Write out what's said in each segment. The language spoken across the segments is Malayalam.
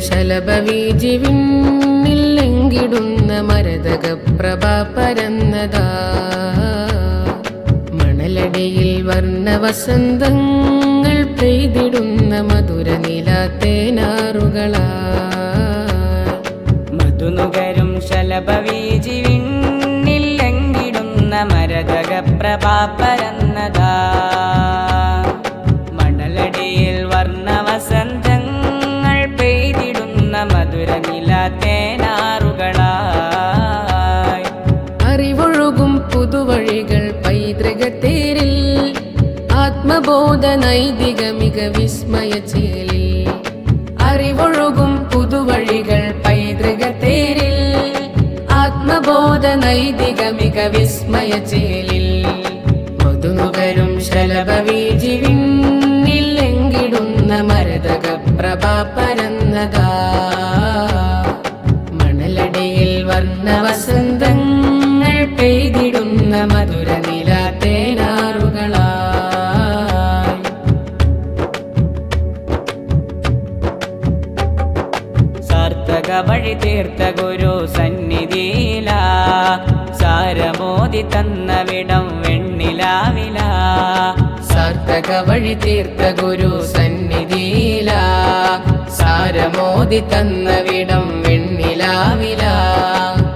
ശലഭവീജിവിന്നില്ലെങ്കിടുന്ന മരതക പ്രഭ പരന്നതാ മണലടിയിൽ വർണ്ണ വസന്തങ്ങൾ പെയ്തിടുന്ന മധുര നിലാത്തേനാറുകളാ മധുനുകരും ശലഭവീജിവിന്നില്ലെങ്കിടുന്ന മരതക പ്രഭ പരന്നതാ മണലടിയിൽ വർണ്ണ വസന്തങ്ങൾ പെയ്തിടുന്ന മധുര നിലാത്തേനാറുകളായി അറിവൊഴുകും പുതുവഴികൾ പൈതൃകത്തേരിൽ ആത്മബോധ നൈതിക മിക വിസ്മയച്ചേലിൽ അറിവൊഴുകും പുതുവഴികൾ പൈതൃകത്തേരിൽ ആത്മബോധ നൈതിക മിക വിസ്മയച്ചേലിൽ മധുനുകരും ശലഭവീജിവിന്നില്ലെങ്കിടുന്ന മരതക പ്രഭ പരന്നതാ മണലടിയിൽ വർണ്ണ വസന്തങ്ങൾ പെയ്തിടുന്ന മധുര നിലാത്തേനാറുകളാ സാർത്ഥക വഴി തീർത്ത ഗുരു സന്നിധിയില സാരമോദി തന്നവിടം വെണ്ണിലാവില സാർത്ഥക വഴി തീർത്ത ഗുരു സന്നിധിയില സാരമോദി തന്നവിടം വെണ്ണിലാവില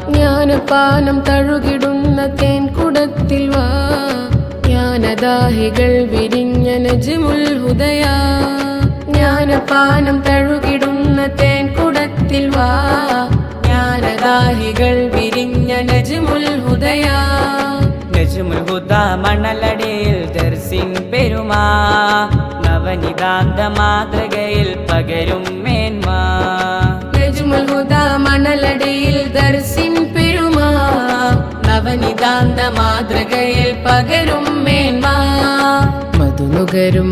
ജ്ഞാനപാനം തഴുകിടുന്ന തേൻകുടത്തിൽ വാ ജ്ഞാനദാഹികൾ വിരിഞ്ഞ നജ്മുൽ ഹുദയ ജ്ഞാനപാനം തഴുകിടുന്ന തേൻകുടത്തിൽ വാ ജ്ഞാനദാഹികൾ വിരിഞ്ഞ നജ്മുൽ ഹുദയ നജ്മുൽ ഹുദ മണലടിയിൽ ദർസിൻ പെരുമാ നവനിതാന്ത മാതൃകയിൽ പകരും മേന്മ നജ്മുൽ ഹുദ മണലടിയിൽ ദർസിൻ പെരുമാ നവനിതാന്ത മാതൃകയിൽ പകരും മേന്മ മധുനുകരും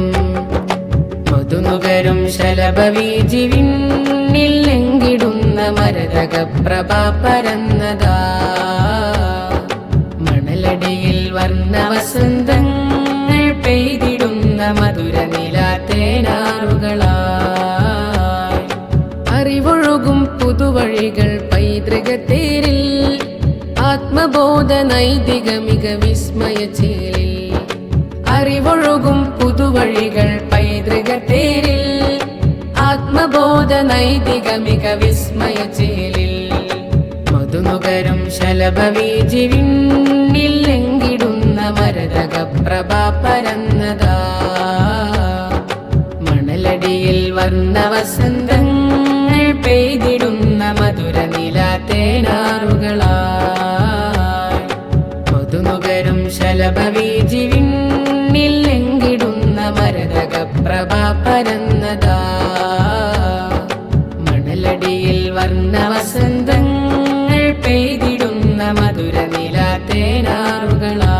ശലഭവീജിവിന്നില്ലെങ്കിടുന്ന മരതക പ്രഭ പരന്നതാ മണലടിയിൽ വർണ്ണ വസന്തങ്ങൾ പെയ്തിടുന്ന മധുര നിലാത്തേനാറുകളായി അറിവൊഴുകും പുതുവഴികൾ പൈതൃകത്തേരിൽ ആത്മബോധ നൈതിക മിക വിസ്മയച്ചേലിൽ അറിവൊഴുകും പുതുവഴികൾ പൈതൃകത്തേരിൽ ആത്മബോധ നൈതിക മിക വിസ്മയച്ചേലിൽ മധുനുകരും ശലഭവീജിവിന്നില്ലെങ്കിടുന്ന മരതക പ്രഭ പരന്നതാ മണലടിയിൽ വർണ്ണ വസന്തങ്ങൾ പെയ്തിടുന്ന മധുര നിലാത്തേനാറുകളാ മധുനുകരും ശലഭവീജിവിന്നില്ലെങ്കിടുന്ന മരതക പ്രഭ പരന്നതാ മണലടിയിൽ വർണ്ണ വസന്തങ്ങൾ പെയ്തിടുന്ന മധുര നിലാത്തേനാറുകളാ